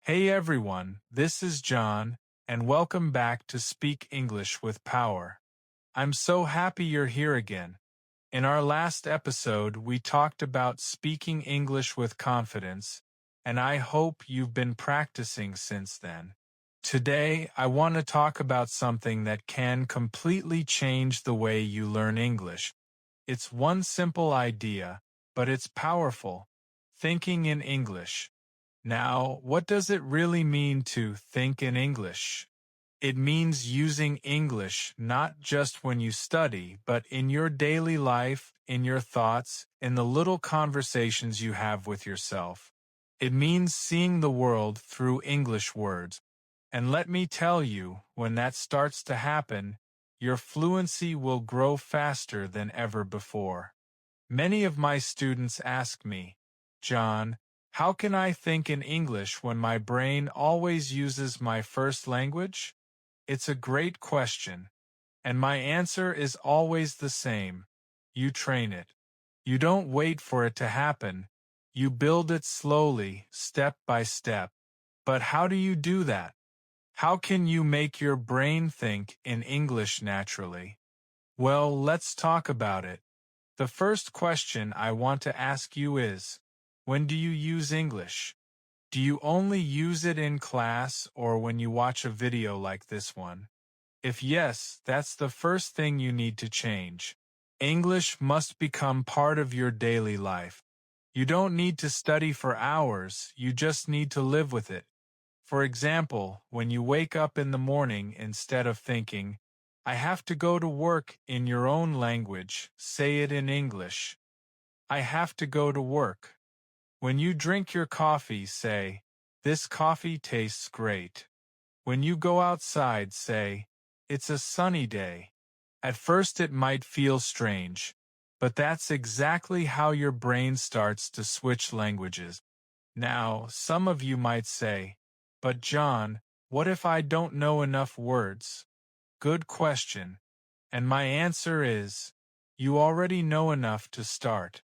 Hey everyone, this is John, and welcome back to Speak English with Power. I'm so happy you're here again. In our last episode, we talked about speaking English with confidence, and I hope you've been practicing since then. Today, I want to talk about something that can completely change the way you learn English. It's one simple idea, but it's powerful. Thinking in English. Now, what does it really mean to think in English? It means using English not just when you study, but in your daily life, in your thoughts, in the little conversations you have with yourself. It means seeing the world through English words. And let me tell you, when that starts to happen, your fluency will grow faster than ever before. Many of my students ask me, John, how can I think in English when my brain always uses my first language? It's a great question, and my answer is always the same. You train it. You don't wait for it to happen. You build it slowly, step by step. But how do you do that? How can you make your brain think in English naturally? Well, let's talk about it. The first question I want to ask you is, when do you use English? Do you only use it in class or when you watch a video like this one? If yes, that's the first thing you need to change. English must become part of your daily life. You don't need to study for hours, you just need to live with it. For example, when you wake up in the morning, instead of thinking, I have to go to work in your own language, say it in English. I have to go to work. When you drink your coffee, say, this coffee tastes great. When you go outside, say, it's a sunny day. At first it might feel strange, but that's exactly how your brain starts to switch languages. Now, some of you might say, but John, what if I don't know enough words? Good question. And my answer is, you already know enough to start.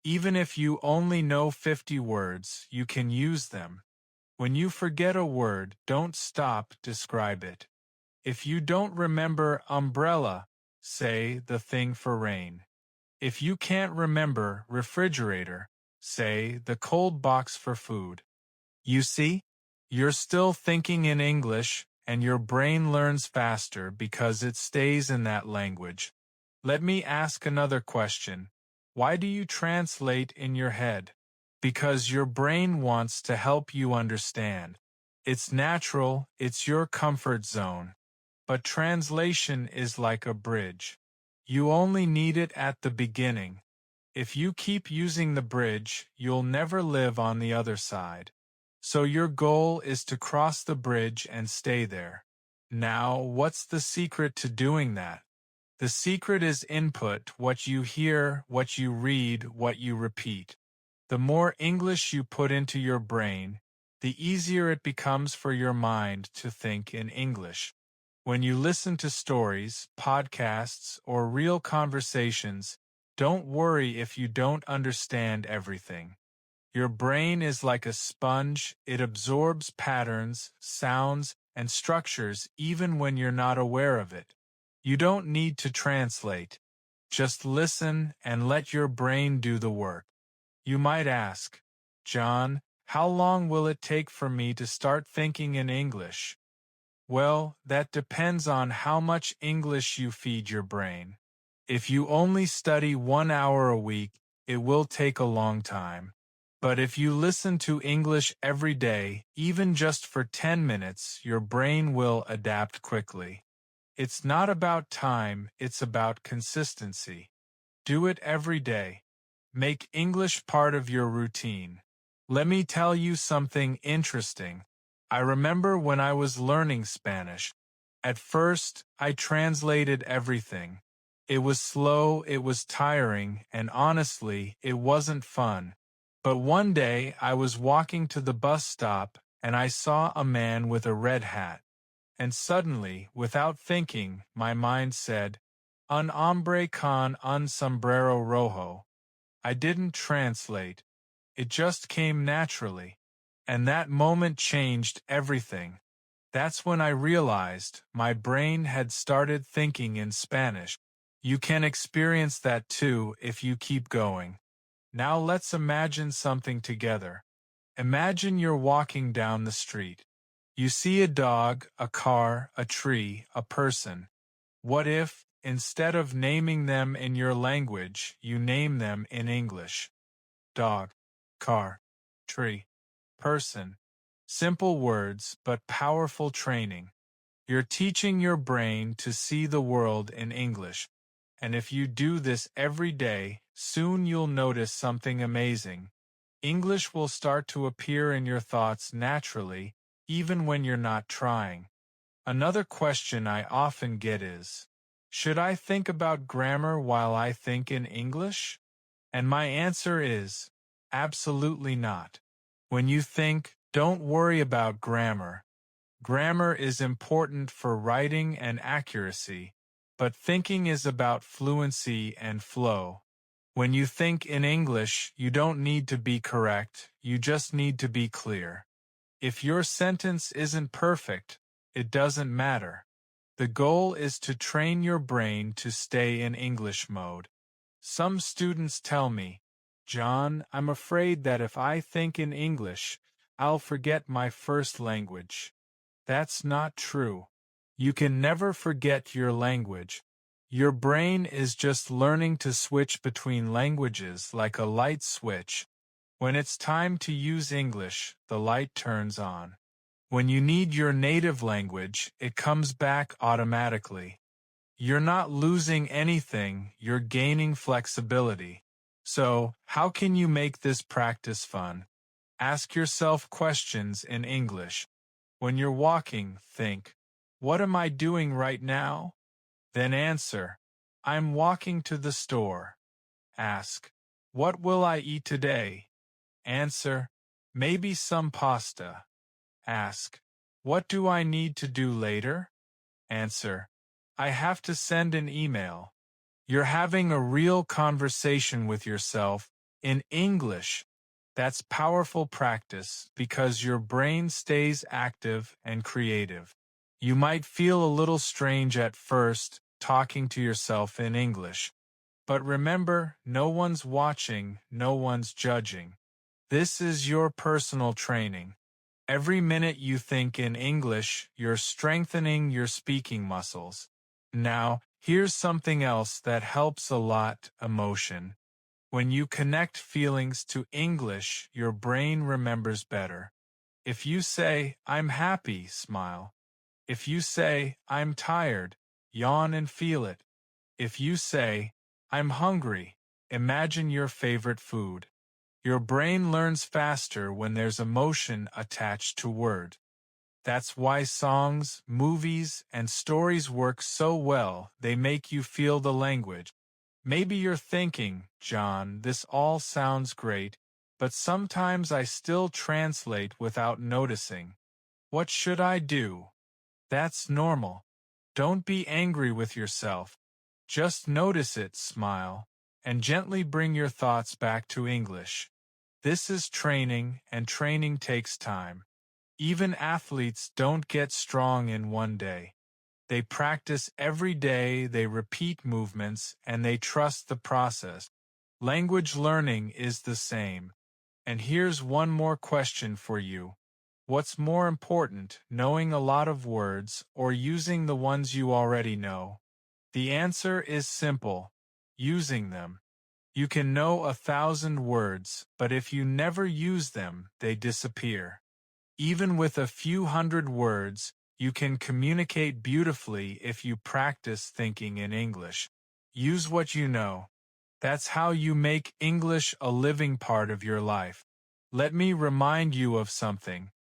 Even if you only know 50 words, you can use them. When you forget a word, don't stop, describe it. If you don't remember umbrella, say the thing for rain. If you can't remember refrigerator, say the cold box for food. You see? You're still thinking in English, and your brain learns faster because it stays in that language. Let me ask another question. Why do you translate in your head? Because your brain wants to help you understand. It's natural, it's your comfort zone. But translation is like a bridge. You only need it at the beginning. If you keep using the bridge, you'll never live on the other side. So your goal is to cross the bridge and stay there. Now, what's the secret to doing that? The secret is input, what you hear, what you read, what you repeat. The more English you put into your brain, the easier it becomes for your mind to think in English. When you listen to stories, podcasts, or real conversations, don't worry if you don't understand everything. Your brain is like a sponge, it absorbs patterns, sounds, and structures even when you're not aware of it. You don't need to translate. Just listen and let your brain do the work. You might ask, John, how long will it take for me to start thinking in English? Well, that depends on how much English you feed your brain. If you only study 1 hour a week, it will take a long time. But if you listen to English every day, even just for 10 minutes, your brain will adapt quickly. It's not about time, it's about consistency. Do it every day. Make English part of your routine. Let me tell you something interesting. I remember when I was learning Spanish. At first, I translated everything. It was slow, it was tiring, and honestly, it wasn't fun. But one day, I was walking to the bus stop, and I saw a man with a red hat. And suddenly, without thinking, my mind said, Un hombre con un sombrero rojo. I didn't translate. It just came naturally. And that moment changed everything. That's when I realized my brain had started thinking in Spanish. You can experience that too if you keep going. Now let's imagine something together. Imagine you're walking down the street. You see a dog, a car, a tree, a person. What if, instead of naming them in your language, you name them in English? Dog, car, tree, person. Simple words, but powerful training. You're teaching your brain to see the world in English. And if you do this every day, soon you'll notice something amazing. English will start to appear in your thoughts naturally, even when you're not trying. Another question I often get is, should I think about grammar while I think in English? And my answer is, absolutely not. When you think, don't worry about grammar. Grammar is important for writing and accuracy, but thinking is about fluency and flow. When you think in English, you don't need to be correct, you just need to be clear. If your sentence isn't perfect, it doesn't matter. The goal is to train your brain to stay in English mode. Some students tell me, John, I'm afraid that if I think in English, I'll forget my first language. That's not true. You can never forget your language. Your brain is just learning to switch between languages like a light switch. When it's time to use English, the light turns on. When you need your native language, it comes back automatically. You're not losing anything, you're gaining flexibility. So, how can you make this practice fun? Ask yourself questions in English. When you're walking, think, what am I doing right now? Then answer, I'm walking to the store. Ask, what will I eat today? Answer, maybe some pasta. Ask, what do I need to do later? Answer, I have to send an email. You're having a real conversation with yourself in English. That's powerful practice because your brain stays active and creative. You might feel a little strange at first talking to yourself in English. But remember, no one's watching, no one's judging. This is your personal training. Every minute you think in English, you're strengthening your speaking muscles. Now, here's something else that helps a lot: emotion. When you connect feelings to English, your brain remembers better. If you say, I'm happy, smile. If you say, I'm tired, yawn and feel it. If you say, I'm hungry, imagine your favorite food. Your brain learns faster when there's emotion attached to word. That's why songs, movies, and stories work so well. They make you feel the language. Maybe you're thinking, John, this all sounds great, but sometimes I still translate without noticing. What should I do? That's normal. Don't be angry with yourself. Just notice it, smile, and gently bring your thoughts back to English. This is training, and training takes time. Even athletes don't get strong in one day. They practice every day, they repeat movements, and they trust the process. Language learning is the same. And here's one more question for you. What's more important, knowing a lot of words or using the ones you already know? The answer is simple: using them. You can know 1,000 words, but if you never use them, they disappear. Even with a few hundred words, you can communicate beautifully if you practice thinking in English. Use what you know. That's how you make English a living part of your life. Let me remind you of something.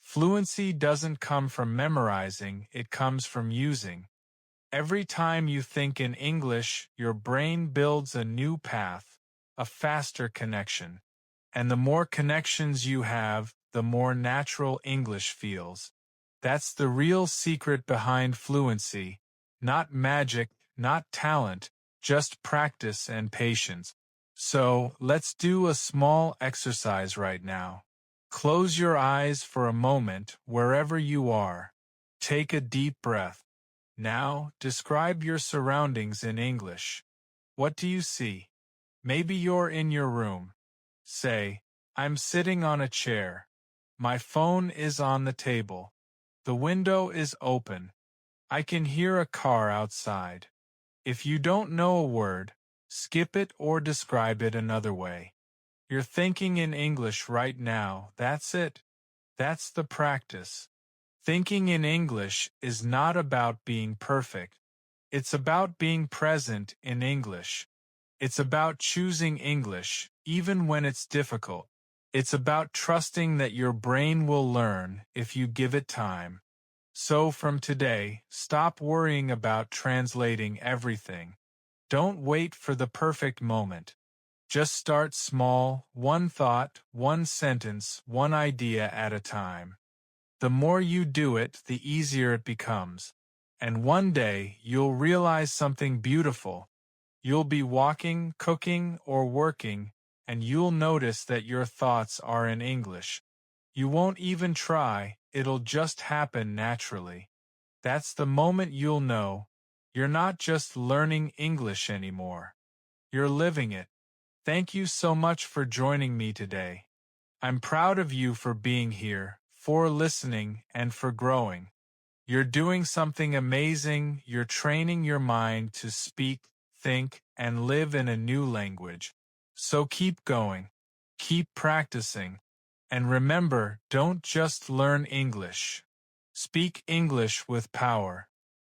Fluency doesn't come from memorizing, it comes from using. Every time you think in English, your brain builds a new path, a faster connection. And the more connections you have, the more natural English feels. That's the real secret behind fluency. Not magic, not talent, just practice and patience. So, let's do a small exercise right now. Close your eyes for a moment wherever you are. Take a deep breath. Now, describe your surroundings in English. What do you see? Maybe you're in your room. Say, I'm sitting on a chair. My phone is on the table. The window is open. I can hear a car outside. If you don't know a word, skip it or describe it another way. You're thinking in English right now, that's it. That's the practice. Thinking in English is not about being perfect. It's about being present in English. It's about choosing English, even when it's difficult. It's about trusting that your brain will learn if you give it time. So from today, stop worrying about translating everything. Don't wait for the perfect moment. Just start small, one thought, one sentence, one idea at a time. The more you do it, the easier it becomes. And one day, you'll realize something beautiful. You'll be walking, cooking, or working, and you'll notice that your thoughts are in English. You won't even try, it'll just happen naturally. That's the moment you'll know you're not just learning English anymore. You're living it. Thank you so much for joining me today. I'm proud of you for being here, for listening, and for growing. You're doing something amazing. You're training your mind to speak, think, and live in a new language. So keep going. Keep practicing. And remember, don't just learn English. Speak English with power.